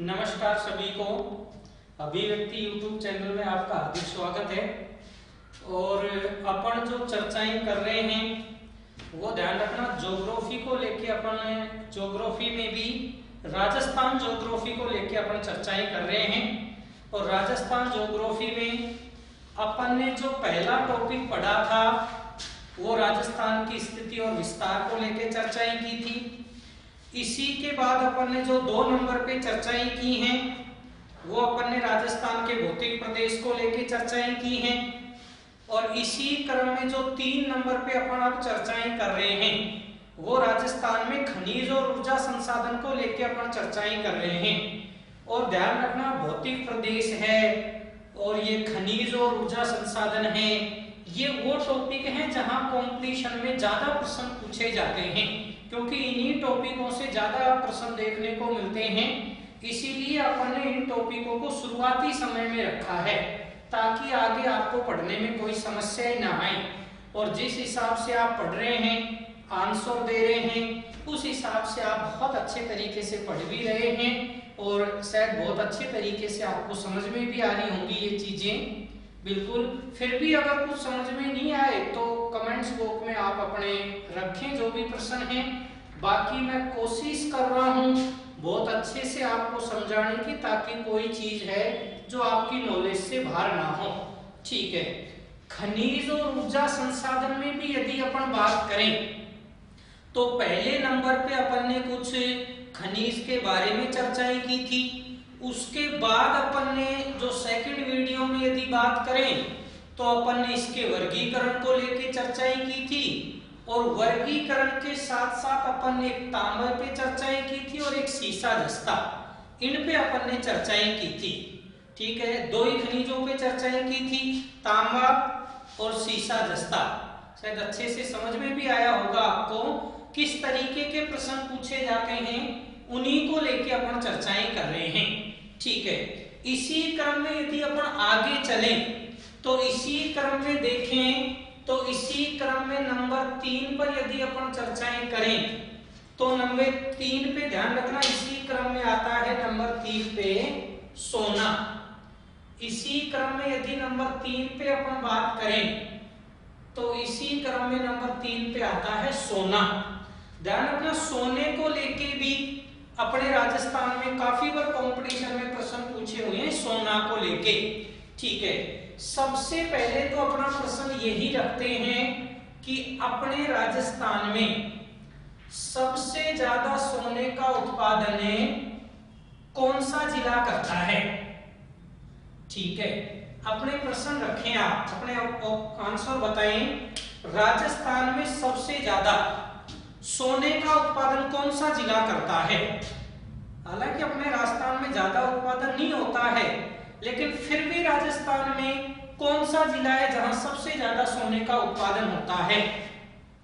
नमस्कार सभी को। अभिव्यक्ति यूट्यूब चैनल में आपका हार्दिक स्वागत है। और अपन जो चर्चाएं कर रहे हैं वो ध्यान रखना, ज्योग्राफी को लेके अपन ज्योग्राफी में भी राजस्थान ज्योग्राफी को लेके अपन चर्चाएं कर रहे हैं। और राजस्थान ज्योग्राफी में अपन ने जो पहला टॉपिक पढ़ा था वो राजस्थान की स्थिति और विस्तार को लेके चर्चाएं की थी। इसी के बाद अपन ने जो 2 नंबर पे चर्चाएं की हैं वो अपन ने राजस्थान के भौतिक प्रदेश को लेके चर्चाएं की हैं। और इसी क्रम में जो 3 नंबर पे अपन अब चर्चाएं कर रहे हैं वो राजस्थान में खनिज और ऊर्जा संसाधन को लेके अपन चर्चाएं कर रहे हैं। और ध्यान रखना, भौतिक प्रदेश है और ये खनिज और ऊर्जा संसाधन है, ये वो टॉपिक हैं जहां कंपटीशन में ज्यादा प्रश्न पूछे जाते हैं, क्योंकि इन्हीं टॉपिकों से ज्यादा प्रश्न देखने को मिलते हैं। इसीलिए अपन ने इन टॉपिकों को शुरुआती समय में रखा है ताकि आगे आपको पढ़ने में कोई समस्या ही ना आए। और जिस हिसाब से आप पढ़ रहे हैं, आंसर दे रहे हैं, उस हिसाब से आप बहुत अच्छे तरीके से पढ़ भी रहे हैं और शायद बहुत अच्छे तरीके से आपको समझ में भी आ रही होंगी ये चीजें। बिल्कुल, फिर भी अगर कुछ समझ में नहीं आए तो कमेंट्स बॉक्स में आप अपने रखें जो भी प्रश्न हैं। बाकी मैं कोशिश कर रहा हूं बहुत अच्छे से आपको समझाने की, ताकि कोई चीज है जो आपकी नॉलेज से बाहर ना हो। ठीक है, खनिज और ऊर्जा संसाधन में भी यदि अपन बात करें तो पहले नंबर पे अपन ने कुछ खनिज के बारे में चर्चाएं की थी। उसके बाद अपन ने जो सेकंड वीडियो में यदि बात करें तो अपन ने इसके वर्गीकरण को लेके चर्चाएं की थी। और वर्गीकरण के साथ साथ अपन ने एक तांबे पे चर्चाएं की थी और एक सीसा जस्ता, इन पे अपन ने चर्चाएं की थी। ठीक है, 2 ही खनिजों पे चर्चाएं की थी, तांबा और सीसा जस्ता। शायद अच्छे से समझ में भी आया होगा आपको किस तरीके के प्रश्न पूछे जाते हैं, उन्हीं को लेके अपन चर्चाएं कर रहे हैं। ठीक है, इसी क्रम में यदि अपन आगे चलें तो इसी क्रम में देखें तो इसी क्रम में नंबर 3 पर यदि अपन चर्चाएं करें तो नंबर 3 पे ध्यान रखना, इसी क्रम में आता है नंबर 3 पे सोना। इसी क्रम में यदि नंबर 3 पे अपन बात करें तो इसी क्रम में नंबर 3 पे आता है सोना। ध्यान रखना, सोने को लेके भी अपने राजस्थान में काफी बार कंपटीशन में प्रश्न पूछे हुए हैं सोना को लेके। ठीक है, सबसे पहले तो अपना प्रश्न यही रखते हैं कि अपने राजस्थान में सबसे ज्यादा सोने का उत्पादन कौन सा जिला करता है। ठीक है, अपने प्रश्न रखें, आप अपने आंसर बताएं। राजस्थान में सबसे ज्यादा सोने का उत्पादन कौन सा जिला करता है। हालांकि अपने राजस्थान में ज्यादा उत्पादन नहीं होता है, लेकिन फिर भी राजस्थान में कौन सा जिला है जहां सबसे ज्यादा सोने का उत्पादन होता है।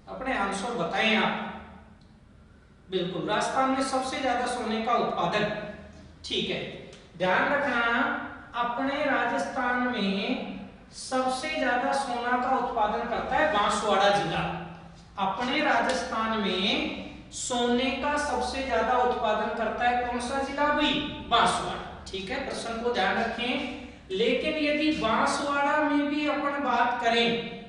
अपने आंसर बताएं आप। बिल्कुल, राजस्थान में सबसे ज्यादा सोने का उत्पादन। ठीक है, ध्यान रखना, अपने राजस्थान में सबसे ज्यादा सोना का उत्पादन करता है बांसवाड़ा जिला। अपने राजस्थान में सोने का सबसे ज्यादा उत्पादन करता है कौन सा जिला भाई, बांसवाड़ा। ठीक है, प्रश्न को ध्यान रखें। लेकिन यदि बांसवाड़ा में भी अपन बात करें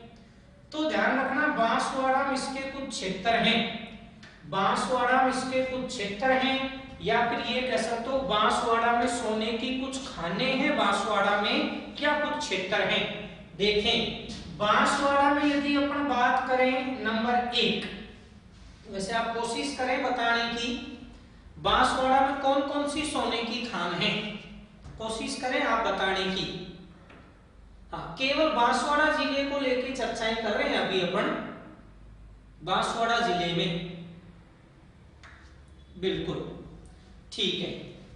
तो ध्यान रखना, बांसवाड़ा में इसके कुछ क्षेत्र हैं, बांसवाड़ा में इसके कुछ क्षेत्र हैं, या फिर ये कह सकते हो बांसवाड़ा में सोने की कुछ खाने हैं, बांसवाड़ा में क्या कुछ क्षेत्र हैं। देखें, बांसवाड़ा में यदि अपन बात करें नंबर 1, वैसे आप कोशिश करें बताने की बांसवाड़ा में कौन कौन सी सोने की खान है, कोशिश करें आप बताने की। हाँ, केवल बांसवाड़ा जिले को लेकर चर्चाएं कर रहे हैं अभी अपन, बांसवाड़ा जिले में। बिल्कुल, ठीक है,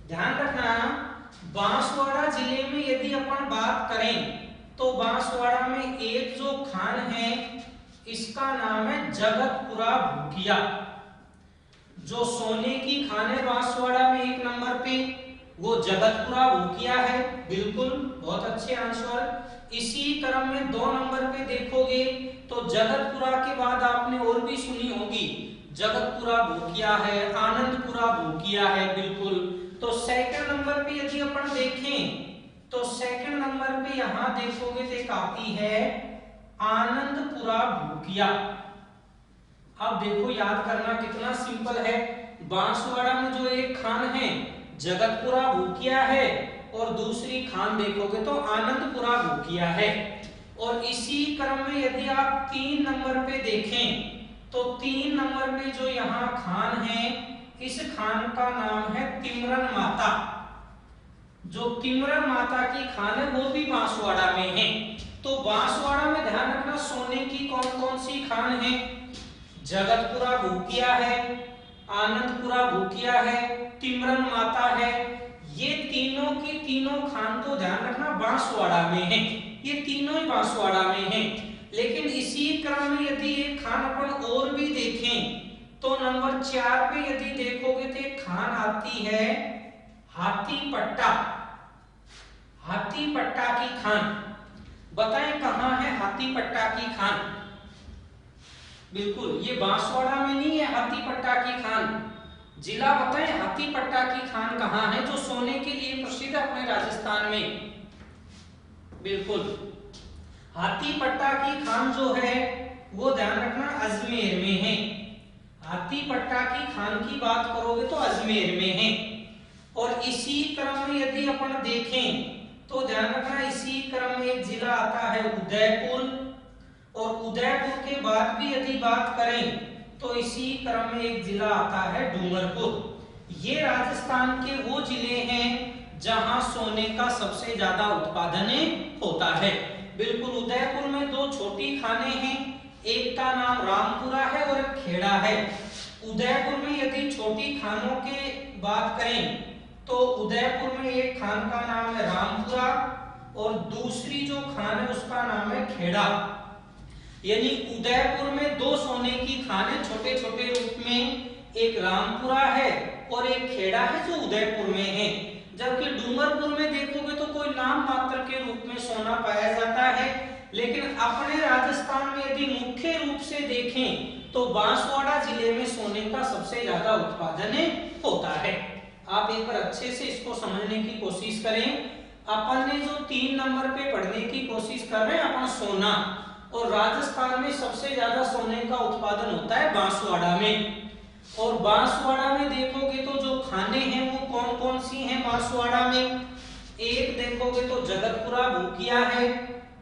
ध्यान रखना, बांसवाड़ा जिले में यदि अपन बात करें तो बांसवाड़ा में एक जो खान है इसका नाम है जगतपुरा भूकिया। जो सोने की खान है बांसवाड़ा में 1 नंबर पे वो जगतपुरा भूकिया है। बिल्कुल, बहुत अच्छे आंसर। इसी क्रम में 2 नंबर पे देखोगे तो जगतपुरा के बाद आपने और भी सुनी होगी, जगतपुरा भूकिया है, आनंदपुरा भूकिया है। बिल्कुल, तो सेकंड नंबर पे यदि अपन देखें तो सेकंड नंबर पे यहां देखोगे तो एक आती है आनंदपुरा भूकिया। अब देखो याद करना कितना सिंपल है। बांसवाड़ा में जो एक खान है जगतपुरा भूकिया है और दूसरी खान देखोगे तो आनंदपुरा भूकिया है। और इसी क्रम में यदि आप 3 नंबर पे देखें तो 3 नंबर पे जो यहाँ खान है इस खान का नाम है तिमरन माता। जो तिमरन माता की खान है वो भी बांसवाड़ा में है। तो बांसवाड़ा में ध्यान रखना सोने की कौन कौन सी खान है, जगतपुरा भूकिया है, आनंदपुरा भूकिया है, तिमरन माता है। ये तीनों की तीनों खान तो ध्यान रखना बांसवाड़ा में है, ये तीनों ही बांसवाड़ा में है। लेकिन इसी क्रम में यदि एक खान अपन और भी देखें तो नंबर 4 पे यदि देखोगे तो एक खान आती है हाथीपट्टा। हाथीपट्टा की खान बताएं कहां है हाथीपट्टा की खान? बिल्कुल ये बांसवाड़ा में नहीं है हाथीपट्टा की खान। जिला बताएं हाथीपट्टा की खान कहां है जो सोने के लिए प्रसिद्ध है अपने राजस्थान में? बिल्कुल हाथीपट्टा की खान जो है वो ध्यान रखना अजमेर में है। हाथीपट्टा की खान की बात करोगे तो अजमेर में है। और इसी क्रम में यदि अपन देखें तो ध्यान रखना इसी क्रम में एक जिला आता है उदयपुर। और उदयपुर के बाद भी यदि बात करें तो इसी क्रम में एक जिला आता है डूंगरपुर। ये राजस्थान के वो जिले हैं जहां सोने का सबसे ज्यादा उत्पादन होता है। बिल्कुल उदयपुर में 2 छोटी खानें हैं, एक का नाम रामपुरा है और एक खेड़ा है। उदयपुर में यदि छोटी खानों के बात करें तो उदयपुर में एक खान का नाम है रामपुरा और दूसरी जो खान है उसका नाम है खेड़ा। यानी उदयपुर में 2 सोने की खानें छोटे छोटे रूप में, एक रामपुरा है और एक खेड़ा है जो उदयपुर में है। जबकि डूंगरपुर में देखोगे तो कोई नाम मात्र के रूप में सोना पाया जाता है। लेकिन अपने राजस्थान में यदि मुख्य रूप से देखें तो बांसवाड़ा जिले में सोने का सबसे ज्यादा उत्पादन होता है। आप एक बार अच्छे से इसको समझने की कोशिश करें। अपन ने जो 3 नंबर पे पढ़ने की कोशिश कर रहे हैं अपन सोना, और राजस्थान में सबसे ज्यादा सोने का उत्पादन होता है बांसवाड़ा में। और बांसवाड़ा में देखोगे तो जो खाने हैं वो कौन कौन सी हैं बांसवाड़ा में? एक देखोगे तो जगतपुरा भूकिया है,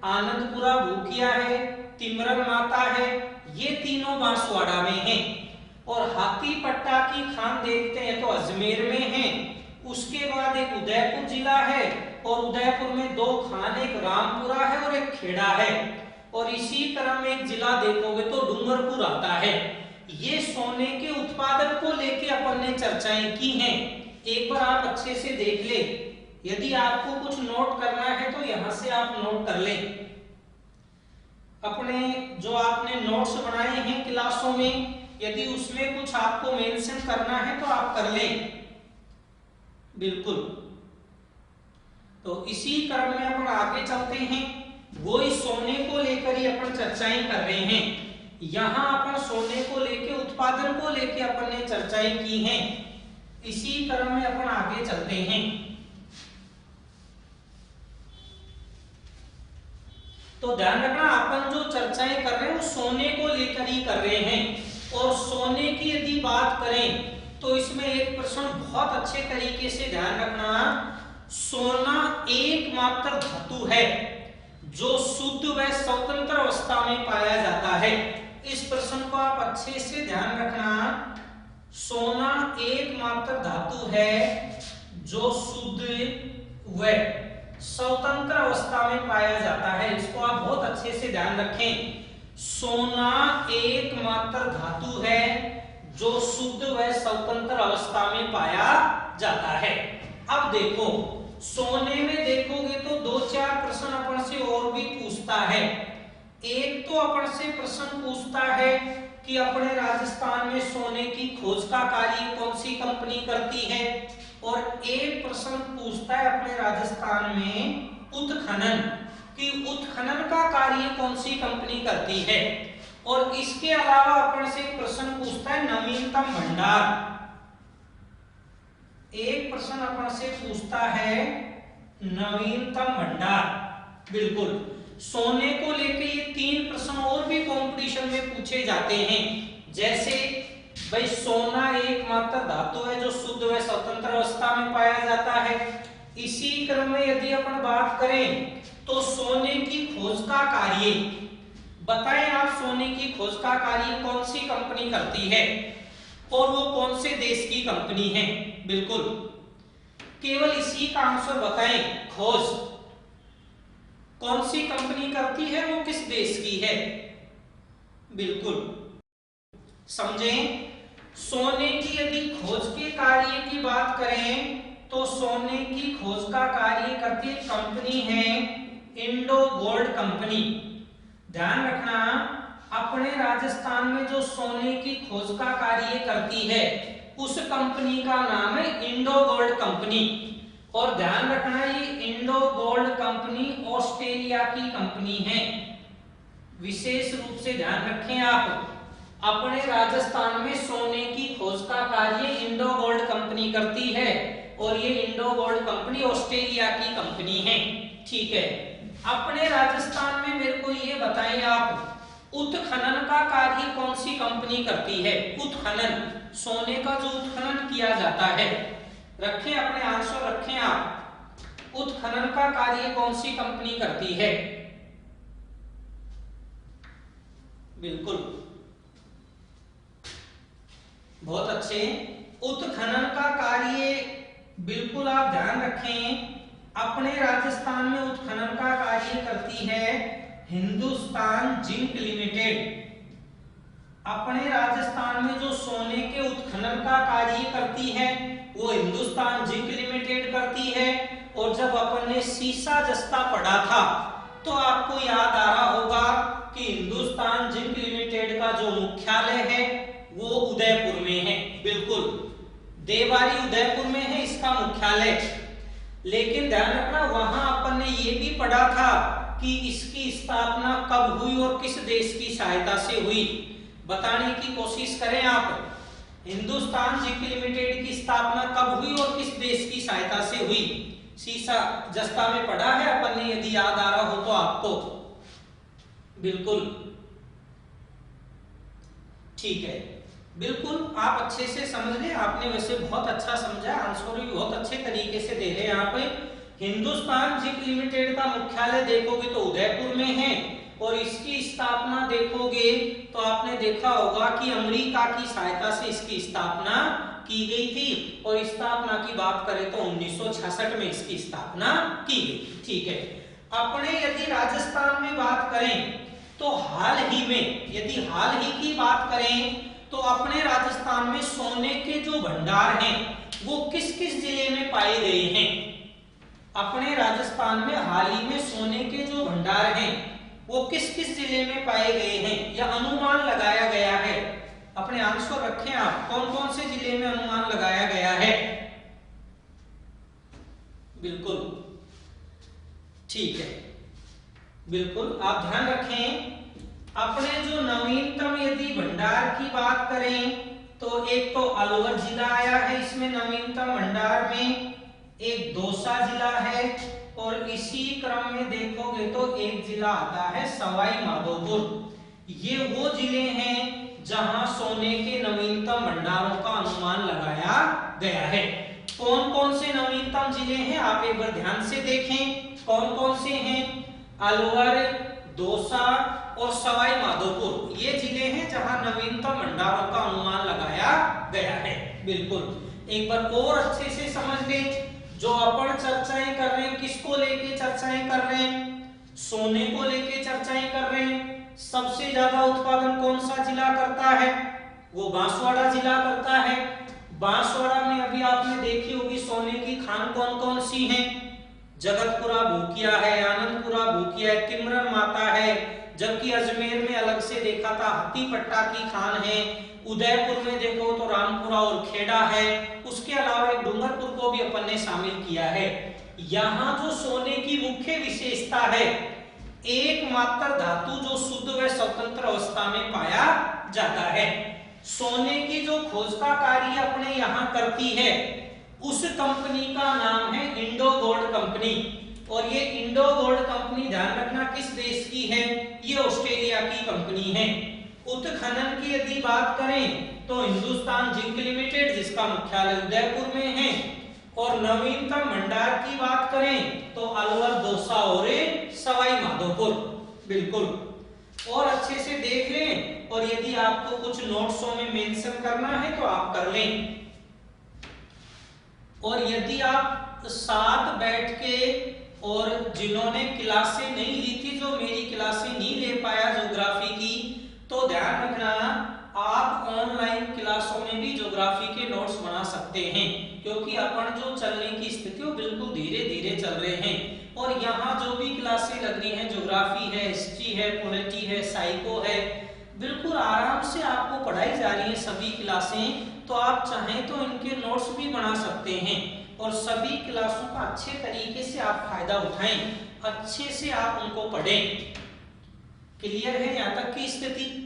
आनंदपुरा भूकिया है, तिमरन माता है, ये तीनों बांसवाड़ा में हैं। और हाथीपट्टा की खान देखते हैं तो अजमेर में है। उसके बाद एक उदयपुर जिला है और उदयपुर में 2 खान, एक रामपुरा है और एक खेड़ा है। और इसी क्रम में एक जिला देखोगे तो डूंगरपुर आता है। ये सोने के उत्पादन को लेके अपन ने चर्चाएं की हैं। एक बार आप अच्छे से देख ले। यदि आपको कुछ नोट करना है तो यहां से आप नोट कर ले। अपने जो आपने नोट्स बनाए हैं क्लासों में, यदि उसमें कुछ आपको मेंशन करना है तो आप कर लें। बिल्कुल तो इसी क्रम में अपन आगे चलते हैं। वो इस सोने को लेकर ही अपन चर्चाएं कर रहे हैं। यहां अपन सोने को लेके, उत्पादन को लेके अपन ने चर्चाएं की हैं। इसी क्रम में अपन आगे चलते हैं। तो ध्यान रखना अपन जो चर्चाएं कर रहे हैं वो सोने को लेकर ही कर रहे हैं। और सोने की यदि बात करें तो इसमें एक प्रश्न बहुत अच्छे तरीके से ध्यान रखना, सोना एकमात्र धातु है जो शुद्ध व स्वतंत्र अवस्था में पाया जाता है। इस प्रश्न को आप अच्छे से ध्यान रखना, सोना एकमात्र धातु है जो शुद्ध व स्वतंत्र अवस्था में पाया जाता है। इसको आप बहुत अच्छे से ध्यान रखें। सोना एकमात्र धातु है जो शुद्ध व स्वतंत्र अवस्था में पाया जाता है। अब देखो सोने में देखोगे तो 2-4 प्रश्न अपन से और भी पूछता है। एक तो अपन से प्रश्न पूछता है कि अपने राजस्थान में सोने की खोज का कार्य कौन सी कंपनी करती है, और एक प्रश्न पूछता है अपने राजस्थान में उत्खनन कि उत्खनन का कार्य कौन सी कंपनी करती है। और इसके अलावा अपन से प्रश्न पूछता है नवीनतम भंडार। एक प्रश्न अपन से पूछता है नवीनतम भंडार। बिल्कुल, सोने को लेके ये 3 प्रश्न और भी कंपटीशन में पूछे जाते हैं। जैसे भाई सोना एकमात्र धातु है जो शुद्ध व स्वतंत्र अवस्था में पाया जाता है। इसी क्रम में यदि अपन बात करें तो सोने की खोज का कार्य बताएं आप, सोने की खोज का कार्य कौन सी कंपनी करती है और वो कौन से देश की कंपनी है। बिल्कुल, केवल इसी का आंसर बताएं। खोज कौन सी कंपनी करती है, वो किस देश की है। बिल्कुल समझें, सोने की यदि खोज के कार्य की बात करें तो सोने की खोज का कार्य करती कंपनी है इंडो गोल्ड कंपनी। ध्यान रखना, अपने राजस्थान में जो सोने की खोज का कार्य करती है उस कंपनी का नाम है इंडो गोल्ड कंपनी। और ध्यान रखना, ये इंडो गोल्ड कंपनी ऑस्ट्रेलिया की कंपनी है। विशेष रूप से ध्यान रखें आप, अपने राजस्थान में सोने की खोज का कार्य इंडो गोल्ड कंपनी करती है और ये इंडो गोल्ड कंपनी ऑस्ट्रेलिया की कंपनी है। ठीक है, अपने राजस्थान में मेरे को ये बताएं आप, उत्खनन का कार्य कौन सी कंपनी करती है। उत्खनन, सोने का जो उत्खनन किया जाता है, रखें अपने आंसर रखें आप, उत्खनन का कार्य कौन सी कंपनी करती है। बिल्कुल, बहुत अच्छे। उत्खनन का कार्य बिल्कुल आप ध्यान रखें, अपने राजस्थान में उत्खनन का कार्य करती है हिंदुस्तान जिंक लिमिटेड। अपने राजस्थान में जो सोने के उत्खनन का कार्य करती है वो हिंदुस्तान जिंक लिमिटेड करती है। और जब अपन ने सीसा जस्ता पढ़ा था तो आपको याद आ रहा होगा कि हिंदुस्तान जिंक लिमिटेड का जो मुख्यालय है वो उदयपुर में है। बिल्कुल, देवारी उदयपुर में है इसका मुख्यालय। लेकिन ध्यान रखना, वहां अपन ने ये भी पढ़ा था कि इसकी स्थापना कब हुई और किस देश की सहायता से हुई। बताने की कोशिश करें आप, हिंदुस्तान जिंक लिमिटेड की स्थापना कब हुई और किस देश की सहायता से हुई। सीसा जस्ता में पढ़ा है अपन ने, यदि याद आ रहा हो तो आपको। बिल्कुल ठीक है, बिल्कुल आप अच्छे से समझ लें। आपने वैसे बहुत अच्छा समझा, आंसर भी बहुत अच्छे तरीके से दे रहे हैं आप। हिंदुस्तान जिंक लिमिटेड का मुख्यालय देखोगे तो उदयपुर में है और इसकी स्थापना देखोगे तो आपने देखा होगा कि अमेरिका की सहायता से इसकी स्थापना की गई थी। और स्थापना की बात करें तो 1966 में इसकी स्थापना की गई। ठीक है, अपने यदि राजस्थान में बात करें तो हाल ही में, यदि हाल ही की बात करें तो अपने राजस्थान में सोने के जो भंडार हैं वो किस किस जिले में पाए गए हैं। अपने राजस्थान में हाल ही में सोने के जो भंडार हैं वो किस किस जिले में पाए गए हैं, या अनुमान लगाया गया है। अपने आंसर रखें आप, कौन कौन से जिले में अनुमान लगाया गया है। बिल्कुल ठीक है, बिल्कुल आप ध्यान रखें। अपने जो नवीनतम यदि भंडार की बात करें तो एक तो अलवर जिला आया है इसमें नवीनतम भंडार में, एक दौसा जिला है और इसी क्रम में देखोगे तो एक जिला आता है सवाई माधोपुर। ये वो जिले हैं जहां सोने के नवीनतम भंडारों का अनुमान लगाया गया है। कौन कौन से नवीनतम जिले हैं आप एक बार ध्यान से देखें, कौन कौन से हैं। अलवर, दौसा और सवाई माधोपुर ये जिले हैं जहां नवीनतम भंडारों का अनुमान लगाया गया है। बिल्कुल, एक बार और अच्छे से समझ लें, जो अपन चर्चाएं कर रहे हैं किसको लेके चर्चाएं कर रहे हैं, सोने को लेके चर्चाएं कर रहे हैं। सबसे ज्यादा उत्पादन कौन सा जिला करता है, वो बांसवाड़ा जिला करता है। बांसवाड़ा में अभी आपने देखी होगी सोने की खान कौन कौन सी हैं, जगतपुरा भूकिया है, आनंदपुरा भूकिया है, तिमरन माता है। जबकि अजमेर में अलग से देखा था हाथीपट्टा की खान है। उदयपुर में देखो तो रामपुरा और खेड़ा है। उसके अलावा एक डूंगरपुर को भी अपन ने शामिल किया है। यहाँ जो सोने की मुख्य विशेषता है, एकमात्र धातु जो शुद्ध व स्वतंत्र अवस्था में पाया जाता है। सोने की जो खोज का कार्य अपने यहाँ करती है उस कंपनी का नाम है इंडो गोल्ड कंपनी। और ये इंडो गोल्ड कंपनी ध्यान रखना किस देश की है, ये ऑस्ट्रेलिया की कंपनी है। उत्खनन की यदि बात करें तो हिंदुस्तान जिंक लिमिटेड जिसका मुख्यालय उदयपुर में है। और नवीनतम भंडार की बात करें तो अलवर, दौसा और सवाई माधोपुर। बिल्कुल, और अच्छे से देख लें, और यदि आपको कुछ नोट्सों में मेंशन करना है तो आप कर लें। और यदि आप साथ बैठ के, और जिन्होंने क्लासें नहीं ली थी, जो मेरी क्लासें नहीं ले पाया ज्योग्राफी की, तो ध्यान रखना आप ऑनलाइन क्लासों में भी ज्योग्राफी के नोट्स बना सकते हैं, क्योंकि अपन जो चलने की स्थिति वो बिल्कुल धीरे धीरे चल रहे हैं। और यहाँ जो भी क्लासें लग रही हैं, ज्योग्राफी है, हिस्ट्री है, पॉलिटी है, साइको है, बिल्कुल आराम से आपको पढ़ाई जा रही है सभी क्लासें। तो आप चाहें तो इनके नोट्स भी बना सकते हैं, और सभी क्लासों का अच्छे तरीके से आप फायदा उठाएं, अच्छे से आप उनको पढ़ें। क्लियर है यहाँ तक की स्थिति?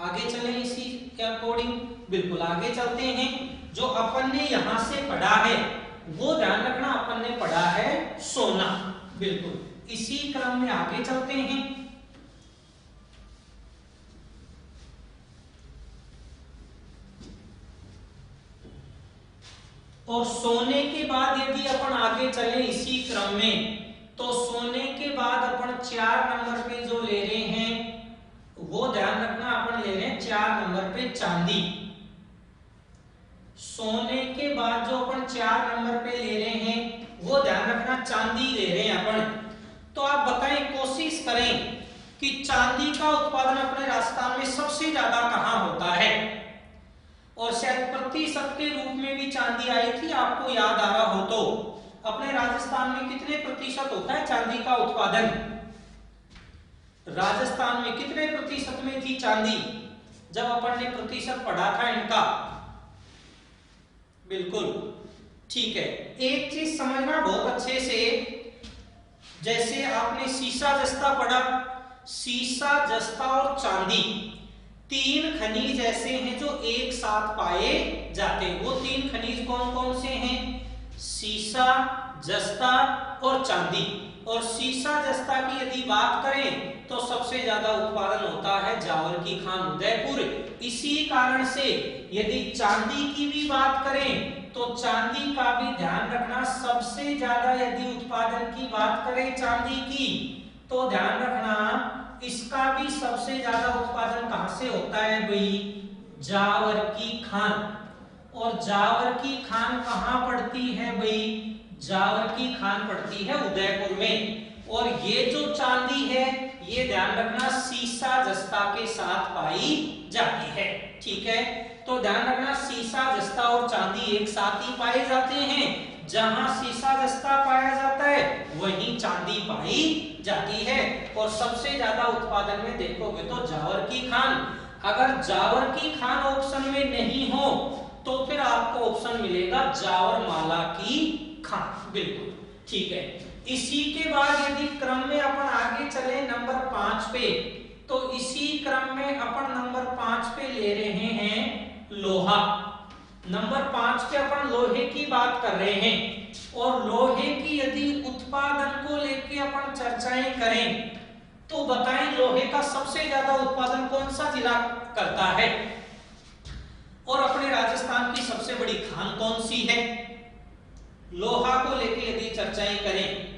आगे चलें इसी के अकॉर्डिंग। बिल्कुल आगे चलते हैं। जो अपन ने यहाँ से पढ़ा है वो ध्यान रखना, अपन ने पढ़ा है सोना। बिल्कुल इसी क्रम में आगे चलते हैं। और सोने के बाद यदि अपन आगे चले इसी क्रम में, तो सोने के बाद अपन 4 नंबर पे जो ले रहे हैं वो ध्यान रखना, अपन ले रहे हैं 4 नंबर पे चांदी। सोने के बाद जो अपन 4 नंबर पे ले रहे हैं वो ध्यान रखना चांदी ले रहे हैं अपन। तो आप बताएं, कोशिश करें कि चांदी का उत्पादन अपने राजस्थान में सबसे ज्यादा कहां होता है। और शायद प्रतिशत के रूप में भी चांदी आई थी, आपको याद आ रहा हो तो। अपने राजस्थान में कितने प्रतिशत होता है चांदी का उत्पादन? राजस्थान में कितने प्रतिशत में थी चांदी जब अपन ने प्रतिशत पढ़ा था इनका? बिल्कुल ठीक है। एक चीज समझना बहुत अच्छे से, जैसे आपने सीसा जस्ता पढ़ा, सीसा जस्ता और चांदी 3 खनिज ऐसे हैं जो एक साथ पाए जाते हैं। वो 3 खनिज कौन कौन से हैं? सीसा, जस्ता और चांदी। और सीसा जस्ता की यदि बात करें तो सबसे ज्यादा उत्पादन होता है जावर की खान उदयपुर। इसी कारण से यदि चांदी की भी बात करें तो चांदी का भी ध्यान रखना, सबसे ज्यादा यदि उत्पादन की बात करें चांदी की तो ध्यान रखना इसका भी सबसे ज्यादा उत्पादन कहां से होता है भाई? जावर की खान। और जावर की खान कहां पड़ती है भाई? जावर की खान पड़ती है उदयपुर में। और ये जो चांदी है ये ध्यान रखना सीसा जस्ता के साथ पाई जाती है। ठीक है, तो ध्यान रखना सीसा जस्ता और चांदी एक साथ ही पाए जाते हैं। जहां सीसा जस्ता पाया जाता है वहीं चांदी पाई जाती है। और सबसे ज्यादा उत्पादन में देखोगे तो जावर की खान। अगर जावर की खान ऑप्शन में नहीं हो तो फिर आपको ऑप्शन मिलेगा जावर माला की खान। बिल्कुल ठीक है। इसी के बाद यदि क्रम में अपन आगे चले नंबर 5 पे, तो इसी क्रम में अपन नंबर 5 पे ले रहे हैं लोहा। नंबर 5 पे अपन लोहे की बात कर रहे हैं। और लोहे की यदि उत्पादन को लेके अपन चर्चाएं करें तो बताएं लोहे का सबसे ज्यादा उत्पादन कौन सा जिला करता है? और अपने राजस्थान की सबसे बड़ी खान कौन सी है? लोहा को लेके यदि चर्चाएं करें,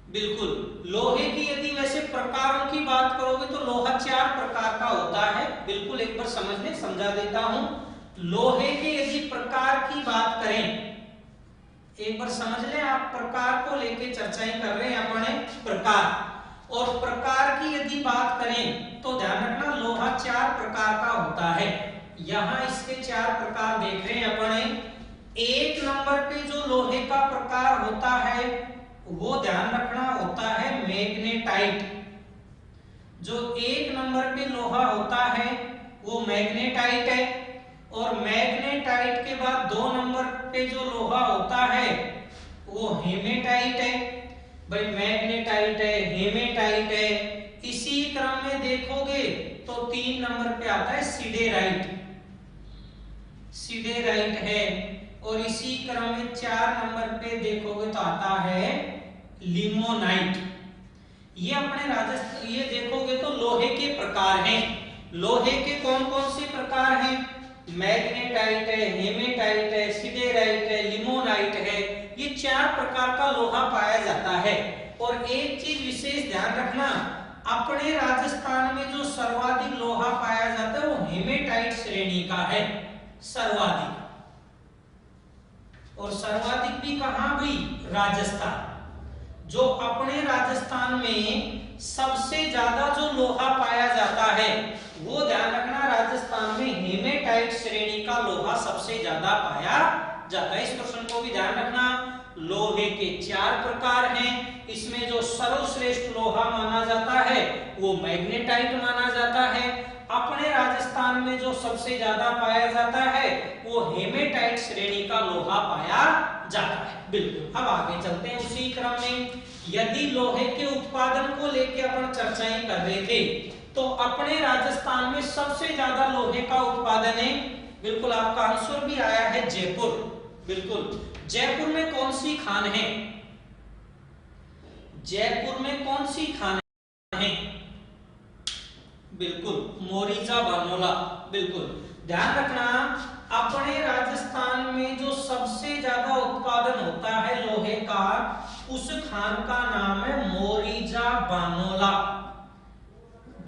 बिल्कुल लोहे की यदि वैसे प्रकारों की बात करोगे तो लोहा 4 प्रकार का होता है। बिल्कुल एक बार समझने समझा देता हूं। लोहे के यदि प्रकार की बात करें, एक बार समझ लें आप, प्रकार को लेके चर्चाएं कर रहे हैं अपने प्रकार। और प्रकार की यदि बात करें तो ध्यान रखना लोहा 4 प्रकार का होता है। यहां इसके 4 प्रकार देख रहे हैं अपने। 1 नंबर पे जो लोहे का प्रकार होता है वो ध्यान रखना होता है मैग्नेटाइट। जो 1 नंबर पे लोहा होता है वो मैग्नेटाइट है। और मैग्नेटाइट के बाद 2 नंबर पे जो लोहा होता है वो हेमेटाइट है। भाई मैग्नेटाइट है, हेमेटाइट है। इसी क्रम में देखोगे तो 3 नंबर पे आता है सिडेराइट। सिडेराइट है। और इसी क्रम में 4 नंबर पे देखोगे तो आता है लिमोनाइट। ये अपने राजस्थान, ये देखोगे तो लोहे के प्रकार हैं। लोहे के कौन कौन से प्रकार हैं? मैग्नेटाइट है, हेमेटाइट है, सिडेराइट है, लिमोनाइट है। ये 4 प्रकार का लोहा पाया जाता है। और एक चीज विशेष ध्यान रखना, अपने राजस्थान में जो सर्वाधिक लोहा पाया जाता है वो हेमेटाइट श्रेणी का है, सर्वाधिक। और सर्वाधिक भी कहां हुई? राजस्थान। जो अपने राजस्थान में सबसे ज्यादा जो लोहा पाया जाता है वो ध्यान रखना, राजस्थान में हेमेटाइट श्रेणी का लोहा सबसे ज्यादा पाया जाता है। इस प्रश्न को भी ध्यान रखना। लोहे के 4 प्रकार हैं। इसमें जो सर्वश्रेष्ठ लोहा माना जाता है वो मैग्नेटाइट माना जाता है। अपने राजस्थान में जो सबसे ज्यादा पाया जाता है वो हेमेटाइट श्रेणी का लोहा पाया जाता है। बिल्कुल। अब आगे चलते हैं उसी क्रम में। यदि लोहे के उत्पादन को लेकर अपन चर्चाएं कर रहे थे तो अपने राजस्थान में सबसे ज्यादा लोहे का उत्पादन है, बिल्कुल आपका आंसर भी आया है जयपुर। बिल्कुल। जयपुर में कौन सी खान है? जयपुर में कौन सी खान है? बिल्कुल मोरीजा बानोला। बिल्कुल ध्यान रखना, अपने राजस्थान में जो सबसे ज्यादा उत्पादन होता है लोहे का, उस खान का नाम है मोरीजा बानोला।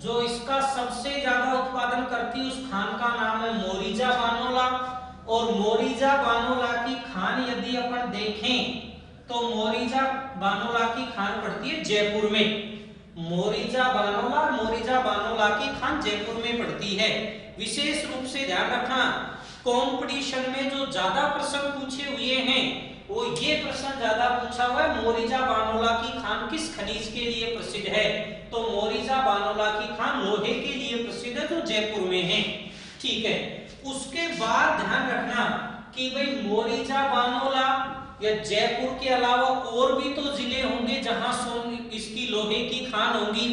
जो इसका सबसे ज्यादा उत्पादन करती है उस खान का नाम है मोरीजा बानोला। और मोरीजा बानोला की खान यदि अपन देखें तो मोरीजा बानोला की खान पड़ती है जयपुर में। मोरीजा बानोला और मोरीजा बानोला की खान जयपुर में पड़ती है। विशेष रूप से ध्यान रखना, कंपटीशन में जो ज्यादा प्रश्न पूछे हुए हैं वो ये प्रश्न ज्यादा पूछा हुआ है, मोरीजा बानोला की खान किस खनिज के लिए प्रसिद्ध है? तो मोरीजा बानोला की खान लोहे के लिए प्रसिद्ध है, जो जयपुर में है। ठीक है। उसके बाद ध्यान रखना कि भाई मोरीजा बानोला या जयपुर के अलावा और भी तो जिले होंगे जहां इसकी लोहे की खान होगी।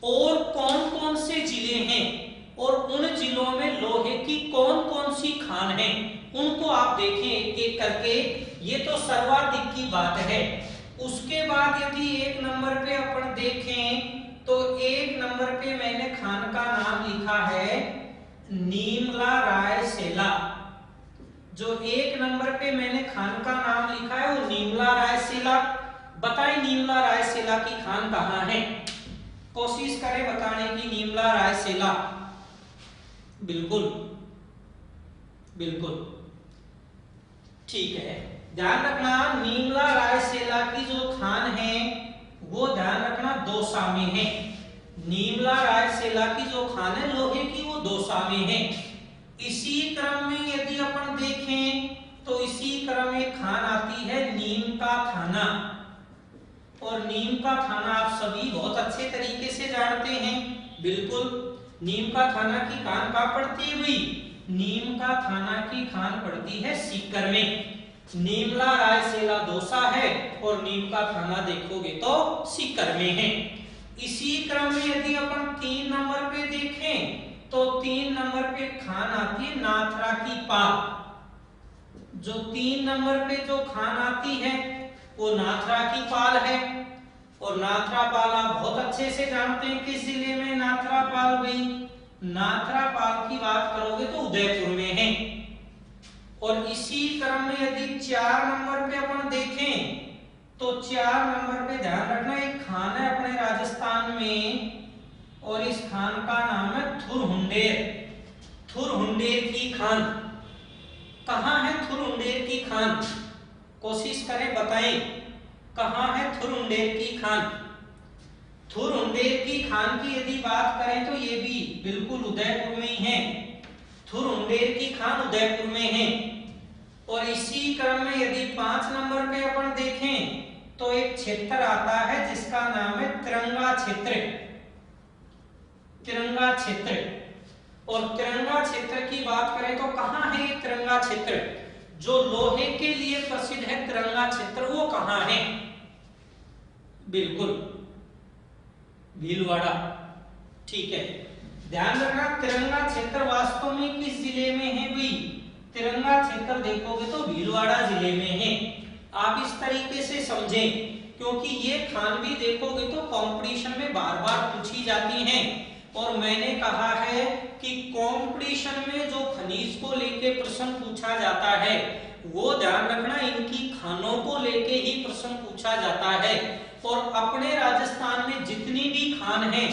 और कौन कौन से जिले हैं और उन जिलों में लोहे की कौन कौन सी खान है, उनको आप देखें एक एक करके। ये तो सर्वाधिक की बात है। उसके बाद यदि 1 नंबर पे अपन देखें तो 1 नंबर पे मैंने खान का नाम लिखा है नीमला रायसेला। जो 1 नंबर पे मैंने खान का नाम लिखा है वो नीमला रायसेला। बताएं नीमला रायसेला की खान कहां है? कोशिश करें बताने की। नीमला रायसेला। बिल्कुल बिल्कुल ठीक है। ध्यान रखना, नीमला रायसेला की जो खान है वो ध्यान रखना दौसा में है। नीमला रायसेला की जो खान है लोहे की वो दौसा में है। इसी क्रम में यदि अपन देखें तो इसी क्रम में खान आती है नीम का थाना। और नीम का थाना आप सभी बहुत अच्छे तरीके से जानते हैं। बिल्कुल। नीम का थाना की खान कहां पड़ती है भाई? नीम का थाना की खान पड़ती है सीकर में। नीमला रायसेला दौसा है और नीम का थाना देखोगे तो सीकर में है। इसी क्रम में यदि अपन 3 नंबर पे देखें तो 3 नंबर पे खान आती है नाथरा की पाल। जो 3 नंबर पे जो खान आती है वो नाथरा की पाल है। और नाथरा पाल आप बहुत अच्छे से जानते हैं किस जिले में नाथरा पाल गई। नाथरा पाल की बात करोगे तो उदयपुर में है। और इसी क्रम में यदि 4 नंबर पे अपन देखें तो 4 नंबर पे ध्यान रखना एक खान है अपने राजस्थान में और इस खान का नाम है थुरहुंडेर। थुरहुंडेर की खान कहां है? थुरहुंडेर की खान कोशिश करें बताएं कहां है थुरहुंडेर की खान? थुरहुंडेर की खान की यदि बात करें तो ये भी बिल्कुल उदयपुर में ही है। थुरहुंडेर की खान उदयपुर में है। और इसी क्रम में यदि 5 नंबर पे अपन देखें तो एक क्षेत्र आता है जिसका नाम है तिरंगा क्षेत्र। तिरंगा क्षेत्र। और तिरंगा क्षेत्र की बात करें तो कहां है ये तिरंगा क्षेत्र? जो लोहे के लिए प्रसिद्ध है तिरंगा क्षेत्र, वो कहां है? बिल्कुल भीलवाड़ा। ठीक है। ध्यान रखना तिरंगा क्षेत्र वास्तव में किस जिले में है भाई? तिरंगा क्षेत्र देखोगे तो भीलवाड़ा जिले में है। आप इस तरीके से समझें, क्योंकि ये खान भी देखोगे तो कंपटीशन में बार बार पूछी जाती हैं। और मैंने कहा है कि कंपटीशन में जो खनिज को लेके प्रश्न पूछा जाता है वो ध्यान रखना, इनकी खानों को लेके ही प्रश्न पूछा जाता है। और अपने राजस्थान में जितनी भी खान हैं,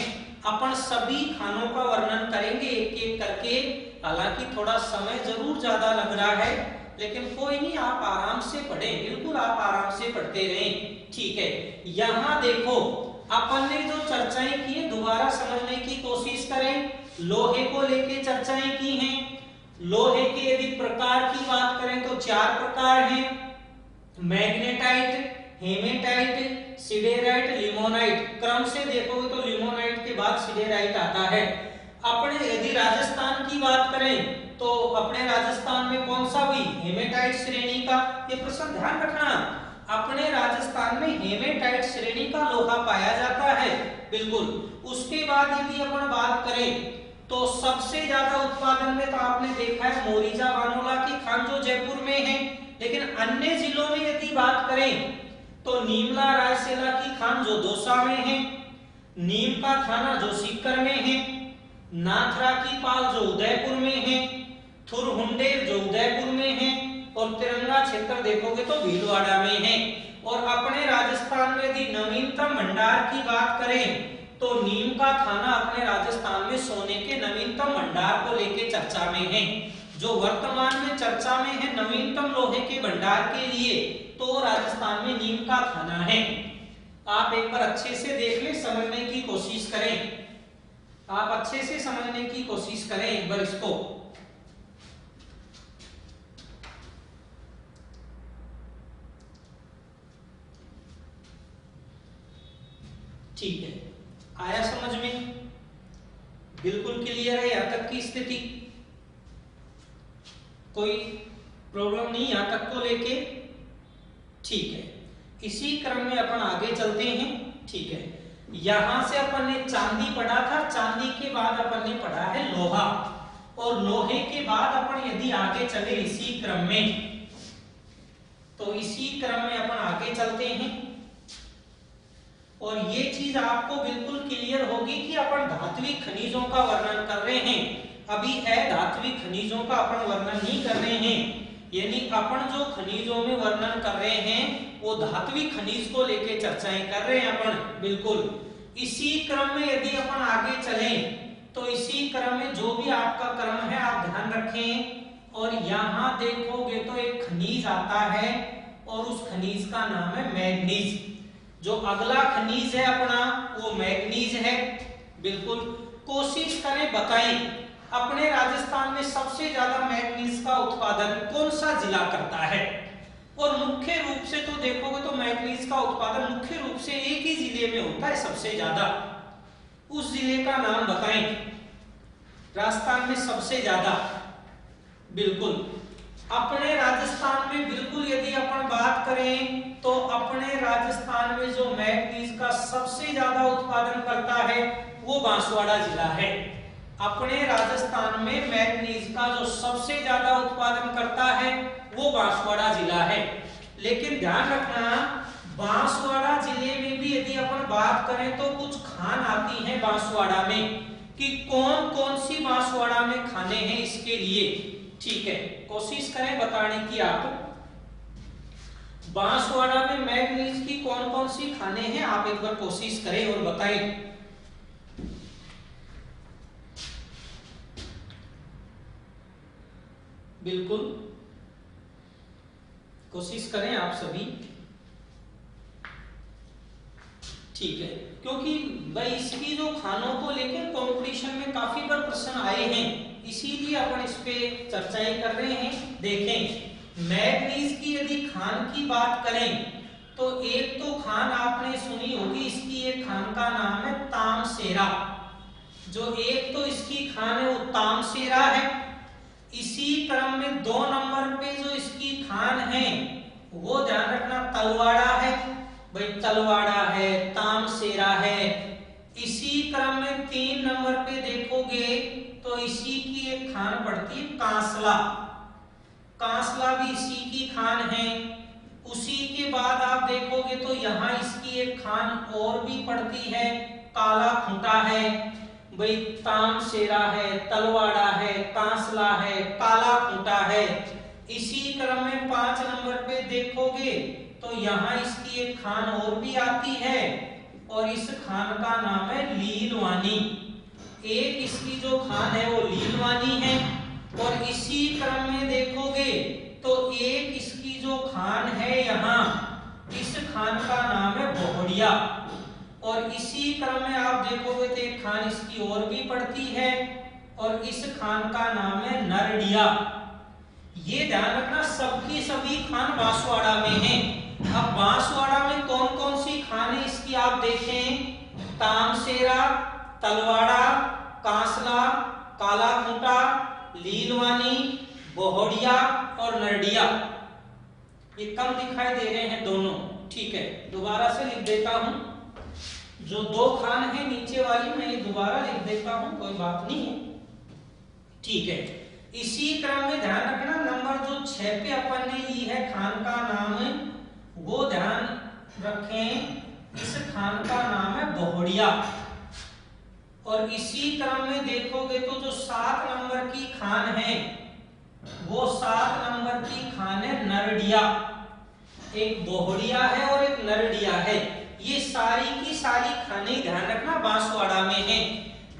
अपन सभी खानों का वर्णन करेंगे एक एक करके। हालांकि थोड़ा समय जरूर ज्यादा लग रहा है, लेकिन कोई नहीं, आप आराम से पढ़ें, बिल्कुल आप आराम से पढ़ते रहें, ठीक है। यहाँ देखो, अपन ने जो चर्चाएं की है दोबारा समझने की कोशिश करें। लोहे को लेके चर्चाएं की हैं। लोहे के यदि प्रकार की बात करें तो 4 प्रकार हैं, मैग्नेटाइट, हेमेटाइट, सिडेराइट, लिमोनाइट। क्रम से देखोगे तो लिमोनाइट के बाद सिडेराइट आता है। अपने यदि राजस्थान की बात करें तो अपने राजस्थान में कौन सा हुई, हेमेटाइट श्रेणी का। ये प्रश्न ध्यान रखना, अपने राजस्थान में हेमेटाइट श्रेणी का लोहा पाया जाता है, बिल्कुल। उसके बाद यदि अपन बात करें तो सबसे ज्यादा उत्पादन में तो आपने देखा है मोरीजा वानोला की खान जो जयपुर में है। लेकिन अन्य जिलों में यदि बात करें तो नीमला रायसेला की खान जो दौसा में है, नीम का थाना जो सीकर में है, नाथरा की पाल जो उदयपुर में है, थुरहुंडेर जो उदयपुर में है, और तिरंगा क्षेत्र देखोगे तो भीलवाड़ा में है। और अपने राजस्थान में यदि नवीनतम भंडार की बात करें तो नीम का थाना अपने राजस्थान में सोने के नवीनतम भंडार को लेके चर्चा में है। जो वर्तमान में चर्चा में है नवीनतम लोहे के भंडार के लिए, तो राजस्थान में नीम का थाना है। आप एक बार अच्छे से देख ले, समझने की कोशिश करें, आप अच्छे से समझने की कोशिश करें एक बार इसको। ठीक है, आया समझ में, बिल्कुल क्लियर है यहां तक की स्थिति, कोई प्रॉब्लम नहीं यहां तक को लेके, ठीक है। इसी क्रम में अपन आगे चलते हैं, ठीक है। यहां से अपन ने चांदी पढ़ा था, चांदी के बाद अपन ने पढ़ा है लोहा, और लोहे के बाद अपन यदि आगे चले इसी क्रम में, तो इसी क्रम में अपन आगे चलते हैं। और ये चीज आपको बिल्कुल क्लियर होगी कि अपन धात्विक खनिजों का वर्णन कर रहे हैं, अभी अधात्विक खनिजों का अपन वर्णन नहीं कर रहे हैं। यानी अपन जो खनिजों में वर्णन कर रहे हैं वो धात्विक खनिज को लेके चर्चाएं कर रहे हैं अपन, बिल्कुल। इसी क्रम में यदि अपन आगे चलें तो इसी क्रम में जो भी आपका क्रम है आप ध्यान रखें। और यहां देखोगे तो एक खनिज आता है और उस खनिज का नाम है मैग्नीज। जो अगला खनिज है अपना वो मैग्नीज है, बिल्कुल। कोशिश करें बताएं अपने राजस्थान में सबसे ज्यादा मैग्नीज का उत्पादन कौन सा जिला करता है। और मुख्य रूप से तो देखोगे तो मैग्नीज का उत्पादन मुख्य रूप से एक ही जिले में होता है सबसे ज्यादा, उस जिले का नाम बताएं राजस्थान में सबसे ज्यादा, बिल्कुल। अपने राजस्थान में बिल्कुल यदि अपन बात करें तो अपने राजस्थान में जो मैग्नीज का सबसे ज्यादा उत्पादन करता है वो बांसवाड़ा जिला है। अपने राजस्थान में मैग्नीज का जो सबसे ज्यादा उत्पादन करता है वो बांसवाड़ा जिला है। लेकिन ध्यान रखना, बांसवाड़ा जिले में भी यदि अपन बात करें तो कुछ खान आती है बांसवाड़ा में, कि कौन कौन सी बांसवाड़ा में खाने हैं इसके लिए, ठीक है। कोशिश करें बताने की आप, बांसवाड़ा में मैग्नीज की कौन कौन सी खाने हैं आप एक बार कोशिश करें और बताएं। बिल्कुल कोशिश करें आप सभी, ठीक है। क्योंकि भाई इसकी जो खानों को लेकर कंपटीशन में काफी बार प्रश्न आए हैं, इसीलिए अपन इस पे चर्चाएं कर रहे हैं। देखें मैग्नीज की यदि खान की बात करें तो एक तो खान आपने सुनी होगी, इसकी एक खान का नाम है तामसेरा। जो एक तो इसकी खान है वो तामसेरा है। इसी क्रम में 2 नंबर पे जो इसकी खान है वो ध्यान रखना तलवाड़ा है, भाई तलवाड़ा है, तामसेरा है। इसी क्रम में 3 नंबर पे देखोगे तो इसी की एक खान पड़ती है कांसला। कांसला भी इसी की खान है। उसी के बाद आप देखोगे तो यहाँ इसकी एक खान और भी पड़ती है, काला खूंटा है, भाई तामसेरा है, तलवाड़ा है, कांसला है, काला खूंटा है। इसी क्रम में 5 नंबर पे देखोगे तो यहाँ इसकी एक खान और भी आती है और इस खान का नाम है लीलवानी। एक इसकी जो खान है वो लीलवानी है। और इसी क्रम में देखोगे तो एक इसकी जो खान है यहाँ, इस खान का नाम है बोहड़िया। और इसी क्रम में आप देखोगे तो एक खान इसकी और भी पड़ती है और इस खान का नाम है नरडिया। ये ध्यान रखना सबकी सभी खान बांसवाड़ा में है। अब बांसवाड़ा में कौन कौन सी खान है इसकी आप देखें, तामसेरा, तलवाड़ा, कांसला, काला खूंटा, लीलवानी, बोहड़िया और नरडिया। ये कम दिखाई दे रहे हैं दोनों, ठीक है, दोबारा से लिख देता हूं। जो 2 खान है नीचे वाली मैं ये दोबारा लिख देता हूं, कोई बात नहीं है, ठीक है। इसी क्रम में ध्यान रखना नंबर जो 6 पे अपन ने ली है खान का नाम, वो ध्यान रखें, इस खान का नाम है बोहड़िया। और इसी क्रम में देखोगे तो जो 7 नंबर की खान है वो 7 नंबर की खान है नरडिया। एक बोहड़िया है और एक नरडिया है। ये सारी की सारी खानें ध्यान रखना बांसवाड़ा में है।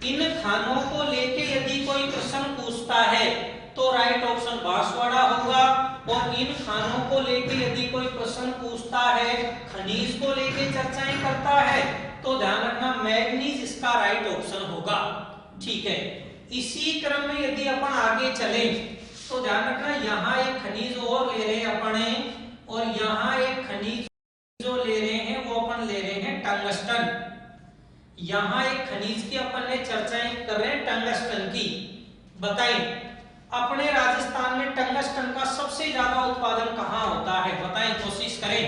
इन खानों को लेके यदि कोई प्रश्न पूछता है तो राइट ऑप्शन बांसवाड़ा होगा। और इन खानों को लेके यदि कोई प्रश्न पूछता है, खनिज को लेके चर्चाएं करता है, तो ध्यान रखना मैग्नीज इसका राइट ऑप्शन होगा, ठीक है। इसी क्रम में यदि अपन आगे चले तो ध्यान रखना यहाँ एक खनिज और ले रहे हैं अपन, और यहाँ एक खनिज जो ले रहे हैं वो अपन ले रहे हैं टंगस्टन। यहाँ एक खनिज की अपन ने चर्चाएं कर रहे हैं टंगस्टन की। बताएं अपने राजस्थान में टंगस्टन का सबसे ज्यादा उत्पादन कहाँ होता है, बताएं, कोशिश करें।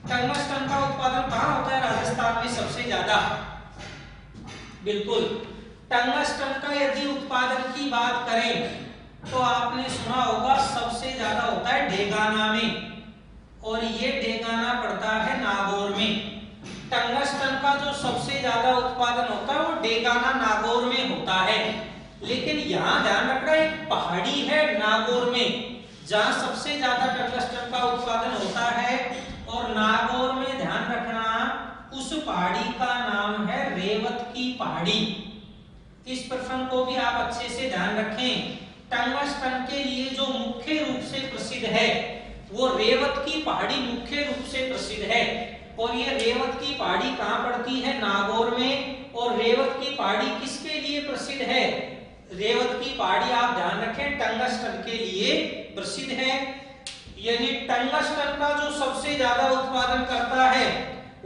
टंगस्टन का उत्पादन कहाँ होता है राजस्थान में सबसे ज्यादा? बिल्कुल, टंगस्टन का यदि उत्पादन की बात करें तो आपने सुना होगा सबसे ज्यादा होता है डेगाना में, और ये डेगाना पड़ता है नागौर में। टंगस्टन का जो सबसे ज्यादा उत्पादन होता है वो डेगाना नागौर में होता है। लेकिन यहाँ ध्यान रखना एक पहाड़ी है नागौर में जहाँ सबसे ज्यादा टंगस्टन का उत्पादन होता है, और नागौर में ध्यान रखना उस पहाड़ी का नाम है रेवत की पहाड़ी। इस प्रश्न को भी आप अच्छे से ध्यान रखें। टंगस्टन के लिए जो मुख्य रूप से प्रसिद्ध है वो रेवत की पहाड़ी मुख्य रूप से प्रसिद्ध है। और ये रेवत की पहाड़ी कहाँ पड़ती है? नागौर में। और रेवत की पहाड़ी किसके लिए प्रसिद्ध है? रेवत की पहाड़ी आप ध्यान रखें टंगस्टन के लिए प्रसिद्ध है। यानी टंगस्टन का जो सबसे ज्यादा उत्पादन करता है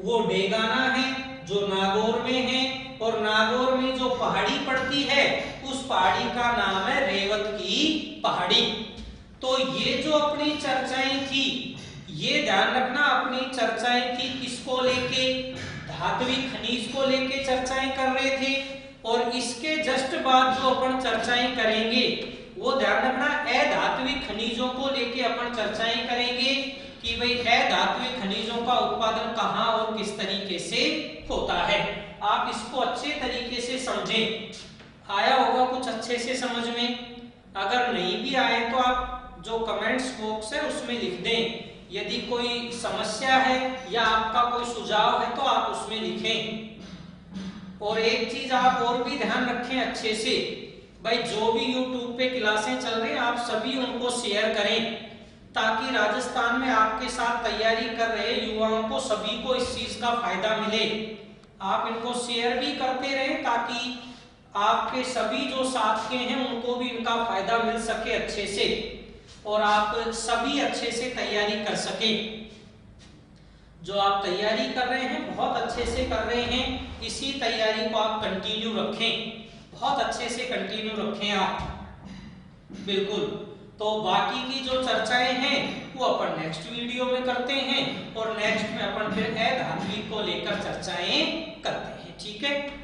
वो डेगाना है जो नागौर में है, और नागौर में जो पहाड़ी पड़ती है उस पहाड़ी का नाम है रेवत की पहाड़ी। तो ये जो अपनी चर्चाएं थी, ये ध्यान रखना अपनी चर्चाएं थी किसको लेके? धात्विक खनिज को लेके चर्चाएं कर रहे थे। और इसके जस्ट बाद जो अपन चर्चाएं करेंगे वो ध्यान रखना अधात्विक खनिजों को लेके अपन चर्चाएं करेंगे कि भाई अधात्विक खनिजों का उत्पादन कहाँ और किस तरीके से होता है। आप इसको अच्छे तरीके से समझें। आया होगा कुछ अच्छे से समझ में? अगर नहीं भी आए तो आप जो कमेंट्स बॉक्स है उसमें लिख दें। यदि कोई समस्या है या आपका कोई सुझाव है तो आप उसमें लिखें। और एक चीज आप और भी ध्यान रखें अच्छे से, भाई जो भी YouTube पे क्लासें चल रही हैं आप सभी उनको शेयर करें, ताकि राजस्थान में आपके साथ तैयारी कर रहे युवाओं को सभी को इस चीज का फायदा मिले। आप इनको शेयर भी करते रहें ताकि आपके सभी जो साथ के हैं उनको भी इनका फायदा मिल सके अच्छे से, और आप सभी अच्छे से तैयारी कर सके। जो आप तैयारी कर रहे हैं बहुत अच्छे से कर रहे हैं, इसी तैयारी को आप कंटिन्यू रखें, बहुत अच्छे से कंटिन्यू रखें आप। बिल्कुल, तो बाकी की जो चर्चाएं हैं वो अपन नेक्स्ट वीडियो में करते हैं, और नेक्स्ट में अपन फिर अधात्विक को लेकर चर्चाएं करते हैं, ठीक है।